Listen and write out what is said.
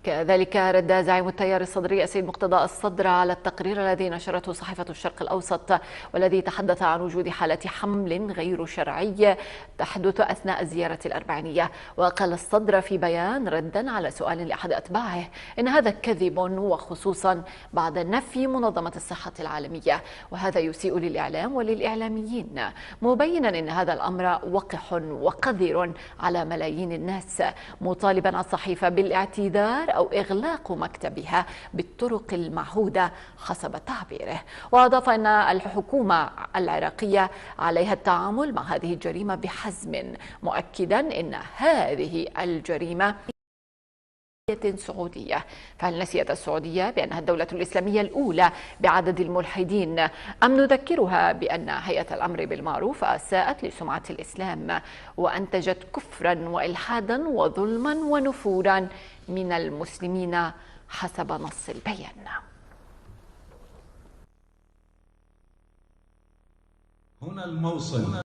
كذلك رد زعيم التيار الصدري السيد مقتدى الصدر على التقرير الذي نشرته صحيفة الشرق الأوسط، والذي تحدث عن وجود حالة حمل غير شرعي تحدث أثناء الزيارة الأربعينية. وقال الصدر في بيان ردا على سؤال لأحد أتباعه إن هذا كذب، وخصوصا بعد نفي منظمة الصحة العالمية، وهذا يسيء للإعلام وللإعلاميين، مبينا إن هذا الأمر وقح وقذر على ملايين الناس، مطالبا الصحيفة بالاعتذار أو إغلاق مكتبها بالطرق المعهودة حسب تعبيره. وأضاف أن الحكومة العراقية عليها التعامل مع هذه الجريمة بحزم، مؤكدا أن هذه الجريمة سعودية. فهل نسيت السعودية بأنها الدولة الإسلامية الأولى بعدد الملحدين، أم نذكرها بأن هيئة الأمر بالمعروف أساءت لسمعة الإسلام وأنتجت كفرا وإلحادا وظلما ونفورا من المسلمين حسب نص البيان؟ هنا الموصل.